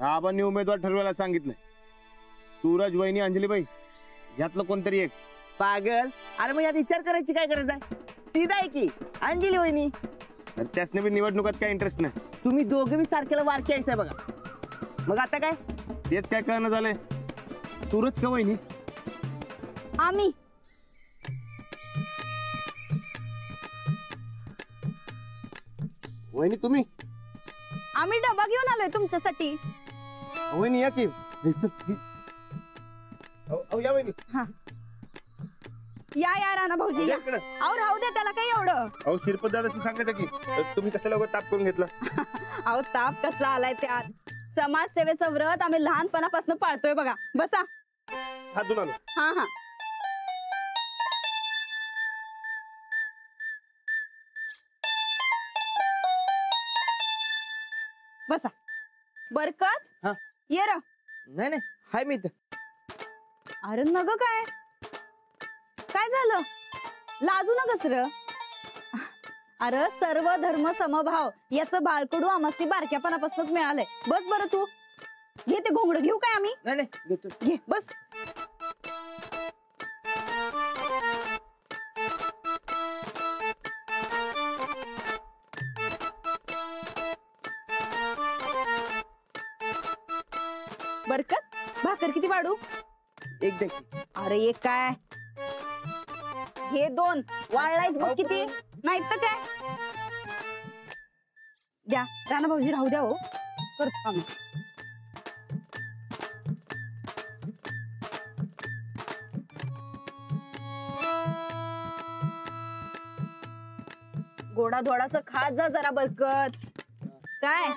आबांनी उमेदवार ठरवायला सांगितलंय. सूरज, वहिनी, अंजलीबाई यातलं कोणतरी एक. पागल, अरे मग यात विचार करायची काय गरज आहे? सीधा आहे की अंजली वहिनी. त्यासने बी निवडणुकात काय इंटरेस्ट नाही. तुम्ही दोघे बी सारख्याला वारकी आहे बघा. मग आता काय? तेच काय कळणं झालंय. सूरज का वहिनी? आम्ही. वहिनी तुम्ही? आम्ही डबा घेऊन आलोय तुमच्यासाठी. वहिनी या की. या वहिनी. हा या राणा भाऊजी या. अहो राहू दे त्याला काही एवढं. अहो शिरपत दादाशी सांगायचं की तुम्ही कशाला उगाच ताप करून घेतला. अहो ताप कसला आलाय त्यात. समाजसेवेचं व्रत आम्ही लहानपणापासून पाळतोय बघा. बसा. हात धुवून आलो. हा हा बसा. बरकत. हा ये र. नाही नाही हाय मी इथं. अरे नग काय काय झालं? लाजू नकच र. अरे सर्व धर्म समभाव याचं बाळकडू आमची बारक्यापणापासूनच मिळालंय. बस बरं तू. घे ते घोंगड. घेऊ काय आम्ही? नाही नाही घेतो. घे बस. बरकत भाकर किती वाढू? एक देखील. अरे एक काय? हे दोन वाढलायच बघ किती. नाही तर काय. द्या राणा भाऊजी राहू द्या. हो करतो आम्ही. गोडा धोडाचं खात जा जरा बरकत. काय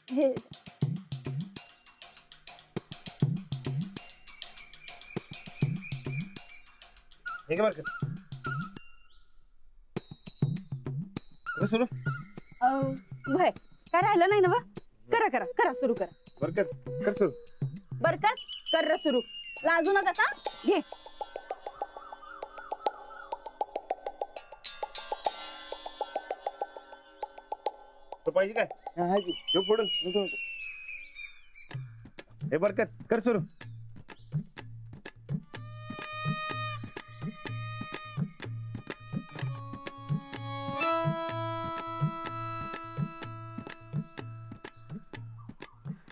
हे हे बरं सुरू. भय काय राहिलं नाही ना बा. करा करा करा सुरू करा. बरकत कर सुरू. बरकत कर र सुरू. लाजू नका सा. घे. तो पाहिजे काय? हाय की. घेऊ फोडून. हे बरकत कर सुरू.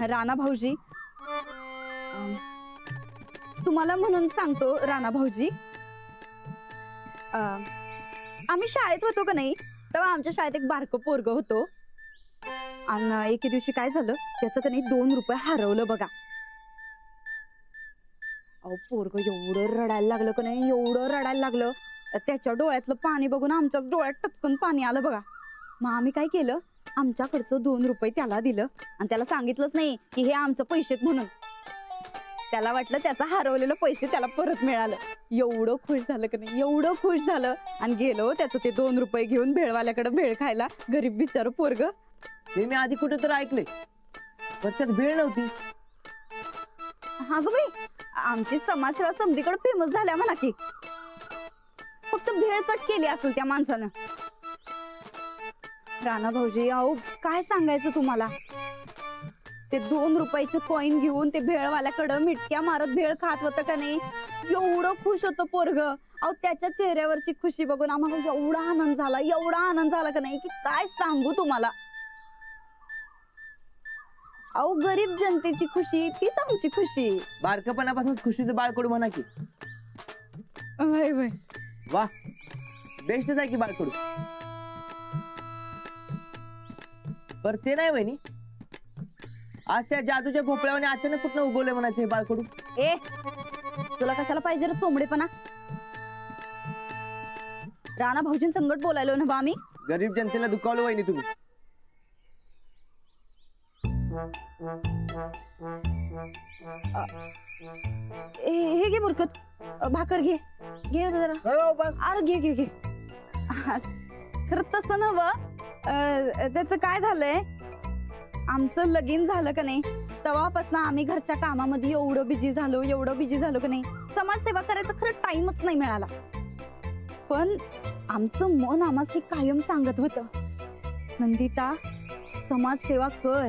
राणा भाऊजी तुम्हाला म्हणून सांगतो राणा भाऊजी. आम्ही शाळेत होतो का नाही तेव्हा आमच्या शाळेत एक बारकं पोरग होतो. आणि एके दिवशी काय झालं त्याचं का नाही 2 रुपये हरवलं बघा. अहो पोरग एवढं रडायला लागलं का नाही. एवढं रडायला लागलं. त्याच्या डोळ्यातलं पाणी बघून आमच्याच डोळ्यात टचकन पाणी आलं बघा. मग आम्ही काय केलं आमच्याकडचं 2 रुपये त्याला दिलं आणि त्याला सांगितलंच नाही की हे आमचं पैसे म्हणून. त्याला वाटलं त्याचा हरवलेलं पैसे त्याला परत मिळालं. एवढं खुश झालं का नाही. एवढं खुश झालं. आणि गेलो त्याचं ते 2 रुपये घेऊन भेळवाल्याकडे भेळ खायला. गरीब बिचार पोरग. हे मी आधी कुठे तर ऐकलंय पण त्यात भेळ नव्हती. हा ग बाई आमची समाजसेवा समधीकडे फेमस झाल्या म्हणा की. फक्त भेळ कट केली असेल त्या माणसानं. राणा भाऊजी अहो काय सांगायचं तुम्हाला. ते 2 रुपयाचं कॉइन घेऊन ते भेळवाल्याकडं मिटक्या मारत भेळ खात होतं का नाही. एवढं खुश होतं पोरग. अहो त्याच्या चेहऱ्यावरची खुशी बघून आम्हाला एवढा आनंद झाला. एवढा आनंद झाला का नाही की काय सांगू तुम्हाला. अहो गरीब जनतेची खुशी तीच आमची खुशी. बारकपणापासून खुशीचं बाळकडू म्हणा की. वा बेस्टच आहे की बाळकडू. पर ते नाही वहिनी आज त्या जादूच्या भोपळ्याने अचानक कुठनं उगवलंय म्हणायचं हे बाळकडू. ए तुला कशाला पाहिजे रे चोंबडेपणा. राणा भाऊजीं संकट बोलायलो ना बा आम्ही. गरीब जनतेला दुखावलं वहिनी तुम्ही. हे घे बरकत. भाकर घे. घे जरा. अरे घे घे घे. खरं तसं नव्हं त्याचं काय झालंय आमचं लगीन झालं का नाही तेव्हापासून आम्ही घरच्या कामामध्ये एवढं बिझी झालो का नाही, समाजसेवा करायचा खरं टाइमच नाही मिळाला. पण आमचं मन आम्हाला कायम सांगत होतं, नंदिता समाजसेवा कर,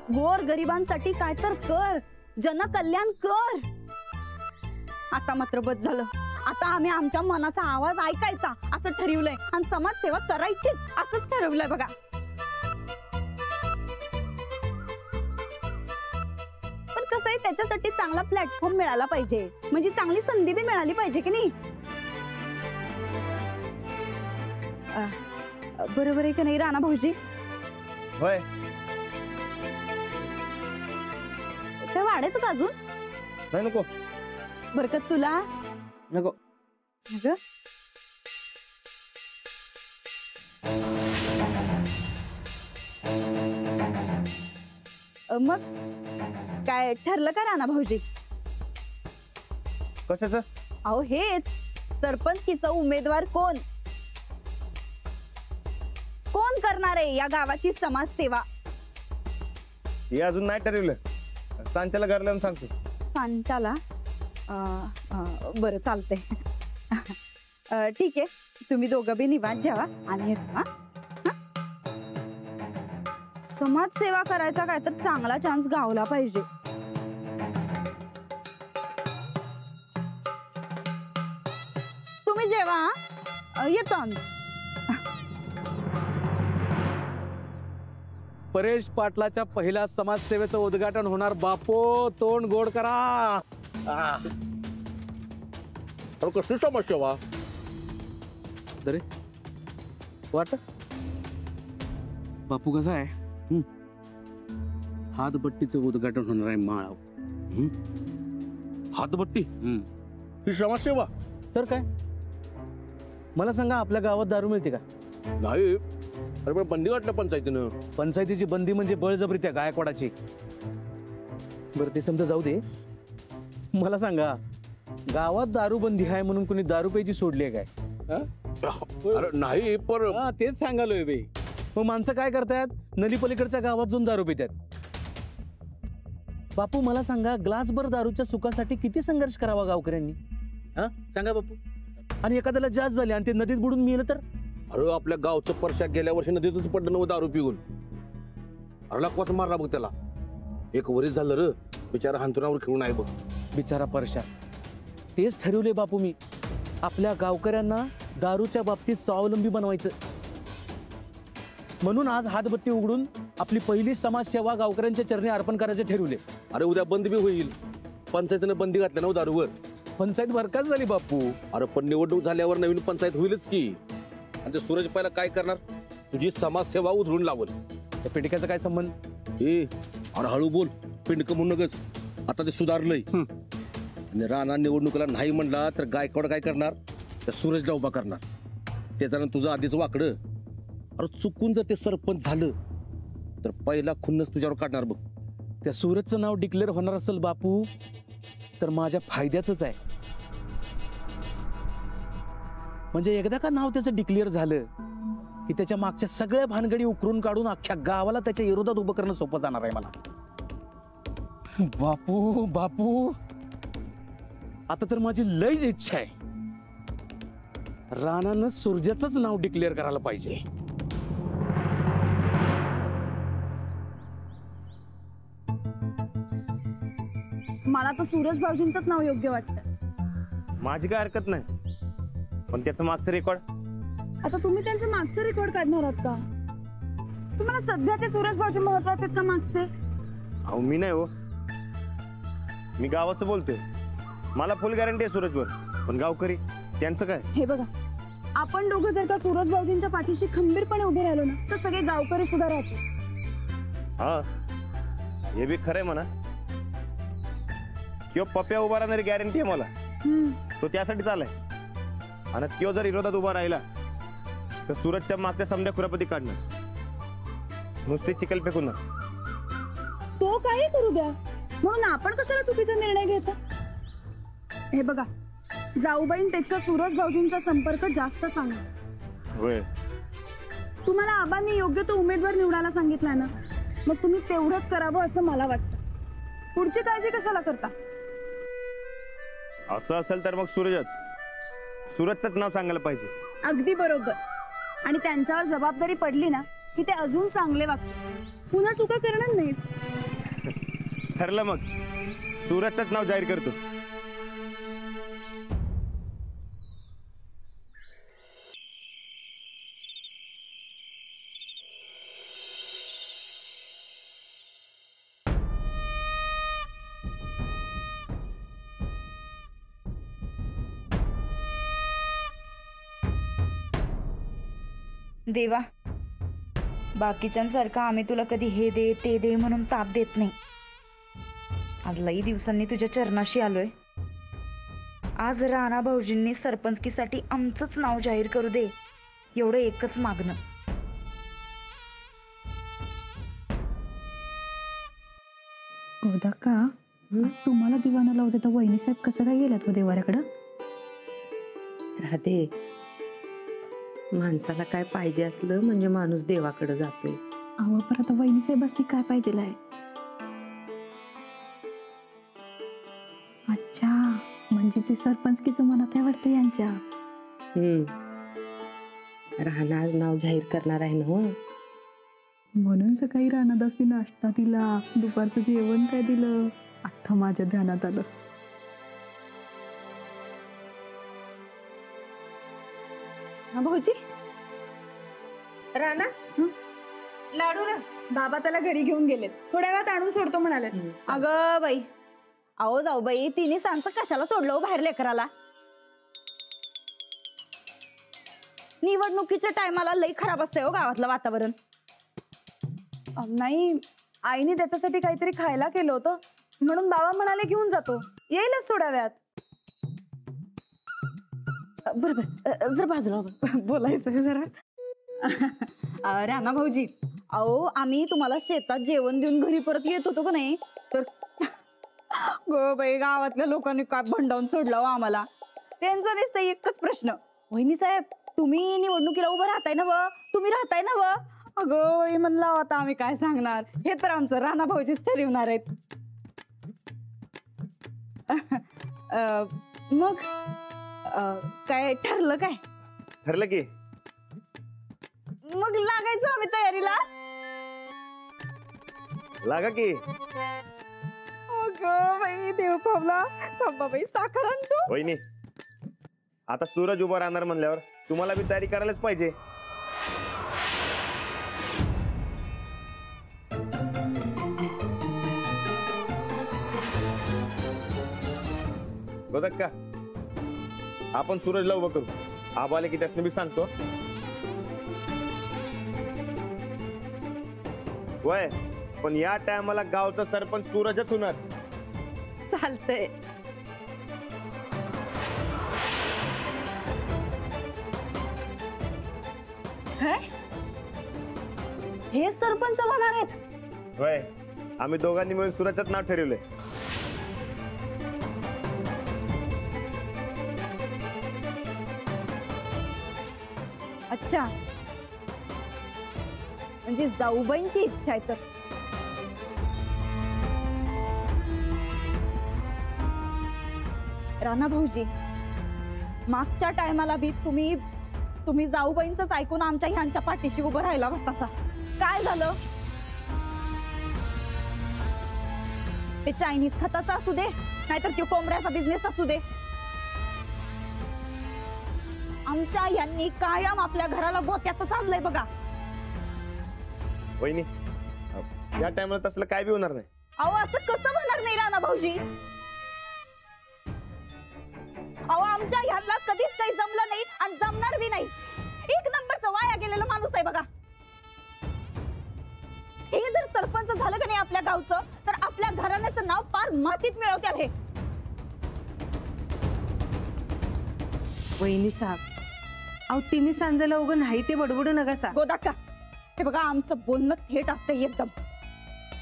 गोर गरिबांसाठी काय तर कर, जनकल्याण कर. आता मात्र बस झालं. आता आम्ही आमच्या मनाचा आवाज ऐकायचा असं ठरवलंय आणि समाजसेवा करायचीच असंच ठरवलंय बघा. पण कसं आहे, त्याच्यासाठी चांगला प्लॅटफॉर्म मिळाला पाहिजे, म्हणजे चांगली संधी बी मिळाली पाहिजे की नाही. बरोबर आहे का नाही राणा भाऊजी? होय. काय वाढायचं का अजून? नाही नको. बरकत तुला नको. अगं मग काय ठरलं का राणा भाऊजी? कशाचं? अहो हेच सरपंचकीचा उमेदवार कोण करणार आहे या गावाची समाजसेवा? हे अजून नाही ठरवलं. सांच्याला घरला येऊन सांगतो. सांच्याला? बरं चालतंय. ठीक आहे, तुम्ही दोघं बी निवांत जेवा आणि येतो. समाजसेवा करायचा काय तर चांगला चान्स गावला पाहिजे. तुम्ही जेवा, येतो आम्ही. परेश पाटलाच्या पहिल्या समाजसेवेचं उद्घाटन होणार. बापो तोंड गोड करा. कसली समाजसेवा दरे वाट बापू? कसा आहे? हातबट्टीचं उद्घाटन होणार आहे माळाव. हातबट्टी ही समाजसेवा तर काय? मला सांगा, आपल्या गावात दारू मिळते का? नाही. अरे पण बंदी वाटलं पंचायतीनं. पंचायतीची बंदी म्हणजे बळजबरी त्या गायकवाडाची. बरं ते समजा जाऊ दे. मला सांगा, गावात दारूबंदी आहे म्हणून कोणी दारू प्यायची सोडली आहे काय? अरे नाही, पर तेच सांगालोय बे. मग माणसं काय करतात? नलीपलीकडच्या गावात जाऊन दारू पितात. बापू मला सांगा, ग्लासभर दारूच्या सुखासाठी किती संघर्ष करावा गावकऱ्यांनी? हा सांगा बापू. आणि एखाद्याला जास्त झाले आणि ते नदीत बुडून मेलं तर? अरे आपल्या गावचं परशा गेल्या वर्षी नदीतच पडलं नव्हतं दारू पिऊन. अरे लाकवाच मारला बघ त्याला. एक वरीस झालं र, बिचारा हांतुरावर खेळून आहे बघ. बिचारा परशा. तेच ठरवले बापू मी, आपल्या गावकऱ्यांना दारूच्या बाबतीत स्वावलंबी बनवायचं. म्हणून आज हातबत्ती उघडून आपली पहिली समाजसेवा गावकऱ्यांच्या चरणी अर्पण करायचे ठरवले. अरे उद्या बंद बी होईल. पंचायतीनं बंदी घातल्या नव्हतं दारूवर. पंचायत बरकाच झाली बापू. अरे पण निवडणूक झाल्यावर नवीन पंचायत होईलच की. आणि ते सूरज पहिला काय करणार? तुझी समाजसेवा उधळून लावल. त्या पिटिकाचा काय संबंध? अरे हळू बोल, पिंडक म्हणू नगच. आता ते सुधारलंय. आणि राणा निवडणुकीला नाही म्हणला तर गायकवाड काय करणार? त्या सूरजला उभा करणार. त्याच्यानं तुझं आधीच वाकडं. अरे चुकून जर ते सरपंच झालं तर पहिला खुन्नस तुझ्यावर काढणार बघ. त्या सूरजचं नाव डिक्लेअर होणार असेल बापू तर माझ्या फायद्याचंच आहे. म्हणजे एकदा का नाव त्याचं डिक्लेअर झालं की त्याच्या मागच्या सगळ्या भानगडी उकरून काढून अख्ख्या गावाला त्याच्या विरोधात उभं करणं सोपं जाणार आहे मला. बापू बापू आता तर माझी लई इच्छा आहे, राणानं सूर्याचंच नाव डिक्लेअर करायला पाहिजे. मला तर सूरज भाऊजींचंच नाव योग्य वाटतं. माझी काय हरकत नाही, पण त्याचं मागचं रेकॉर्ड? आता तुम्ही त्यांचं मागचं रेकॉर्ड काढणार आहात का? तुम्हाला सध्या ते सूरज भाऊजी महत्वाचे आहेत का मागचे? अहो मी नाही हो, मी गावाचं बोलतोय. मला फुल गॅरंटी आहे सूरजवर, पण गावकरी त्यांचं काय? हे बघा, आपण दोघं जर का सूरज भाऊजींच्या पाठीशी खंबीरपणे उभे राहिलो ना तर सगळे गावकरी सुद्धा राहतील. हा हे बी खरंय म्हणा. किंवा पप्प्या उभा राहणारी गॅरंटी आहे मला. तो त्यासाठी चालाय. आणि किंवा जर विरोधात उभा राहिला तर सूरजच्या मागच्या समध्या खुरापती काढणार, नुसते चिखल फेकून. तो काही करू द्या, म्हणून आपण कशाला चुकीचा निर्णय घ्यायचा? हे बघा, जाऊबाईंपेक्षा सूरज भाऊजींचा संपर्क जास्त चांगला. होय. तुम्हाला आबांनी योग्य तो उमेदवार निवडायला सांगितलाय ना, मग तुम्ही तेवढंच करावं असं मला वाटतं. पुढची काळजी कशाला करता? असं असेल तर मग सूरजचंच नाव सांगायला पाहिजे. अगदी बरोबर. आणि त्यांच्यावर जबाबदारी पडली ना की ते अजून चांगले वागतात, पुन्हा चुका करणार नाहीत. ठरलं मग, सूरजचंच नाव जाहीर करतो. देवा, बाकीच्यांसारखं आम्ही तुला कधी हे दे ते दे म्हणून ताप देत नाही. आज लई दिवसांनी तुझ्या चरणाशी आलोय. आज राणा भाऊजींनी सरपंचकीसाठी आमचंच नाव जाहीर करू दे, एवढं एकच मागणं. गोदा का आज तुम्हाला दिवाना लावते तर वहिनी साहेब कसं काय गेल्यात व देवाऱ्याकडं? राधे, माणसाला काय पाहिजे असलं म्हणजे माणूस देवाकडे जातोय. अहो पण आता वहिनी साहेब असती काय पाहिजे आहे? अच्छा, म्हणजे ते सरपंचकीचं मनात आहे वाटतं यांच्या. राणा आज नाव जाहीर करणार आहे ना. हो, म्हणून सकाळी राणादासनी नाश्ता दिला, दुपारचं जेवण काय दिलं, आता माझ्या ध्यानात आलं. भाऊजी, राणा लाडू रा. बाबा त्याला घरी घेऊन गेलेत, थोड्या वेळात आणून सोडतो म्हणाले. अगं बाई, अहो जाऊ बाई, तिने सांगतं कशाला सोडलं बाहेर लेकराला? निवडणुकीच्या टायमाला लई खराब असतंय हो गावातलं वातावरण. नाही, आईने त्याच्यासाठी काहीतरी खायला केलं होतं म्हणून बाबा म्हणाले घेऊन जातो, येईलच थोड्या वेळात. बरोबर, जर बाजूला बोलायचं जरा. राणा भाऊजी, अहो आम्ही तुम्हाला शेतात जेवण देऊन घरी परत येत होतो का नाही, तर गो बाई गावातल्या लोकांनी काय भंडावून सोडलं हो आम्हाला. त्यांचा नुसतं एकच प्रश्न, वहिनी साहेब तुम्ही निवडणुकीला उभं राहताय ना व, तुम्ही राहताय ना व. अगं बाई म्हणला आता आम्ही काय सांगणार, हे तर आमचं राणा भाऊजीच ठरवणार आहेत. मग काय ठरलं? काय ठरलं की मग लागायचं आम्ही तयारीला. लागा की. अगं बाई देव पावला, थांबा बाई साखर आणतो. वहिनी, आता सूरज उभा राहणार म्हणल्यावर तुम्हाला बी तयारी करायलाच पाहिजे. बघत का, आपण सूरजला उभं करू. आबाले की त्यासने बी सांगतो. वय पण या टायमाला गावचा सरपंच सूरजच होणार. चालतंय. हे सरपंच होणार आहेत? वय आम्ही दोघांनी मिळून सूरजच नाव ठरवलंय. अच्छा, म्हणजे जाऊबाईंची इच्छा आहे तर. राणा भाऊजी, मागच्या टायमाला बी तुम्ही जाऊबाईंचंच ऐकून आमच्या ह्यांच्या पाठीशी उभं राहिला होता. काय झालं? ते चायनीज खताचा असू दे, नाहीतर तो कोंबड्याचा बिझनेस असू दे, आमच्या यांनी कायम आपल्या घराला गोत्यातच आणलंय बघा. वहिनी, या टायमाला तसलं काय बी होणार नाही. अहो असं कसं होणार नाही राणा भाऊजी? अहो आमच्या ह्यांना कधीच काही जमलं नाही आणि जमणार बी नाही. एक नंबरचा वाया गेलेला माणूस आहे बघा. हे जर सरपंच झालं का नाही आपल्या गावचं, तर आपल्या घराण्याचं नाव पार मातीत मिळवत्याल हे. वहिनी साहेब, अहो तिने सांजायला उगं नाही ते बडबडू नका सा. गोदाका, हे बघा आमचं बोलणं थेट असतंय एकदम.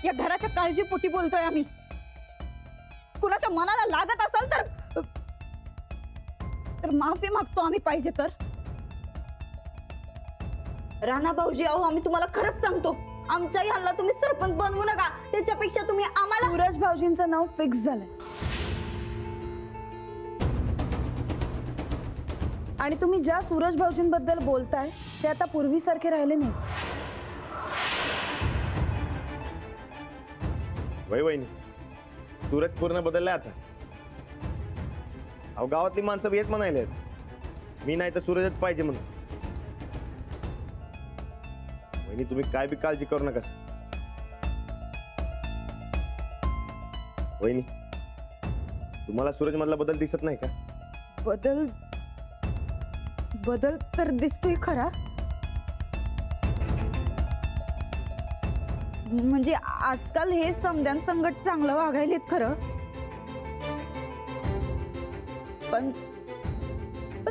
या घराच्या काळजीपोटी बोलतोय आम्ही. कुणाच्या मनाला लागत असेल तर माफी मागतो आम्ही पाहिजे तर. राणा भाऊजी, अहो आम्ही तुम्हाला खरंच सांगतो, आमच्या ह्यांना तुम्ही सरपंच बनवू नका, त्याच्यापेक्षा तुम्ही आम्हाला सूरज भाऊजींचं नाव फिक्स झालंय आणि तुम्ही ज्या सूरज भाऊजींबद्दल बोलताय ते आता पूर्वीसारखे राहिले नाही. वय वहिनी, सूरज पूर्ण बदललाय आता. अहो गावातली माणसं बी हेच म्हणायले, मी नाही तर सूरजच पाहिजे म्हणून. वहिनी तुम्ही काय बी काळजी करू नका. वहिनी तुम्हाला सूरज मधला बदल दिसत नाही का? बदल तर दिसतोय खरा. म्हणजे आजकाल हे समध्यान संकट चांगलं वागायलेत खरं, पण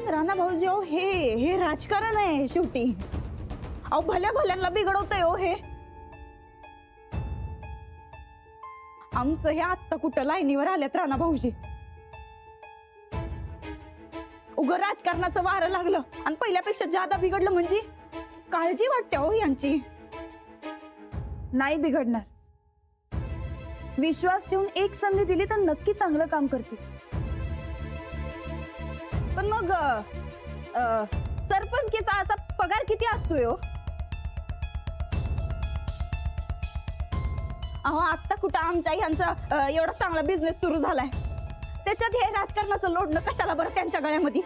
राणा भाऊजी अहो हे राजकारण आहे शेवटी. अहो भल्या भल्यांना बिघडवतंय हो हे. आमचं हे आत्ता कुठं लाईनीवर आल्यात राणा भाऊजी. उगं राजकारणाचं वारं लागलं आणि पहिल्यापेक्षा जादा बिघडलं म्हणजे काळजी वाटते हो यांची. नाही बिघडणार. विश्वास ठेवून एक संधी दिली तर नक्की चांगलं काम करतील. पण मग सरपंचकीचा असा पगार किती असतोय हो? अहो आत्ता कुठं आमच्या ह्यांचा एवढा चांगला बिझनेस सुरू झालाय, त्याच्यात हे राजकारणाचं लोडणं कशाला बरं त्यांच्या गळ्यामध्ये?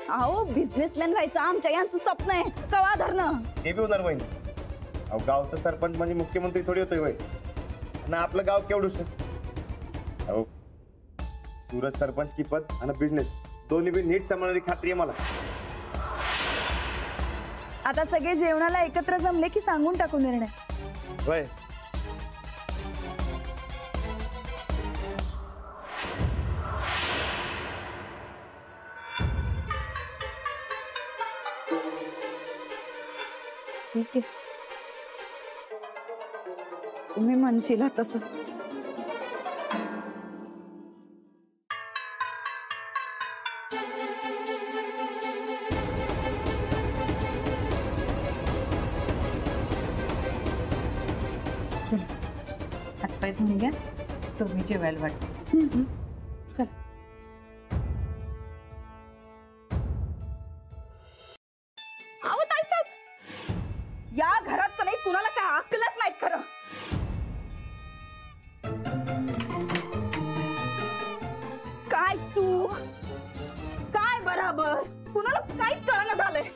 अहो बिझनेसमॅन व्हायचं आमच्या यांचं स्वप्न आहे, कवा धरणं. हे बी होणार वहिनी. अहो गावचं सरपंच म्हणजे मुख्यमंत्री थोडी होतोय वय ना. आपलं गाव केवढूच. अहो सूरज सरपंच की पद आणि बिझनेस दोन्ही बी नीट सांभाळणारी खात्री आहे मला. आता सगळे जेवणाला एकत्र जमले की सांगून टाकू निर्णय. वय ठीक आहे, तुम्ही म्हणशील तसं. चला हातपाय धुवून घ्या, तुम्ही जेवायला वाटत. चल. अहो ताईसाहेब, या घरात तर नाही कुणाला काय अक्कलच नाहीत खरं. काय तू काय बराबर कुणाला काहीच कळणं झालंय.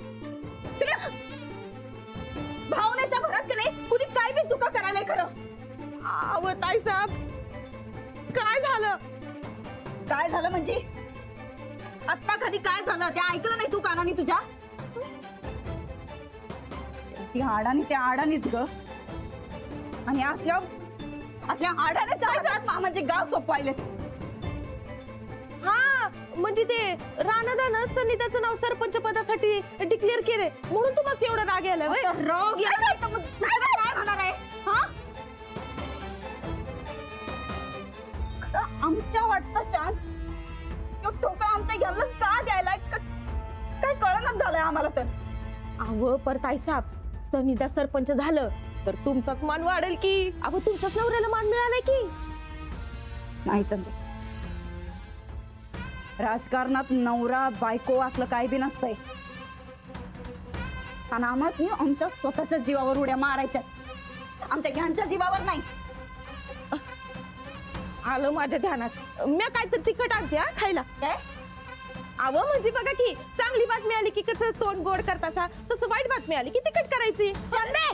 भावनेच्या भरात की नाही कुणी काय बी चुका करायलाय खरं. अहो ताईसाहेब, काय झालं? काय झालं म्हणजे आत्ता कधी काय झालं ते ऐकलं नाही तू कानाने तुझ्या? ती आडानी त्या आडानीच ग. आणि आपल्या आडाण्याच्या हातात मामाचे गाव सोपवायले. हा म्हणजे ते राणादान असताना त्याचं नाव सरपंच पदासाठी डिक्लेअर केले म्हणून तुम्हाला एवढा राग यायला. राग यायला तर मग काय होणार आहे? हा आमच्या वाटता चान्स तो ठोका आमच्या घ्यायला का द्यायला काय कळणच झालंय आम्हाला तर. अहो पर ताईसाहेब, सनिदा सरपंच झालं तर तुमचाच मान वाढेल की. अहो तुमच्याच नवऱ्याला मान मिळालाय की. नाही चंद्र, राजकारणात नवरा बायको असलं काय बी नसतंय. आणि आम्हाला आमच्या स्वतःच्या जीवावर उड्या मारायच्या, आमच्या घ्यांच्या जीवावर नाही. आलं माझ्या ध्यानात. मी काहीतरी तिखट आणते हा खायला. काय? अहो म्हणजे बघा की चांगली बातमी आली की कसं तोंड गोड करतासा, तसं वाईट बातमी आली की तिखट करायची. चंदे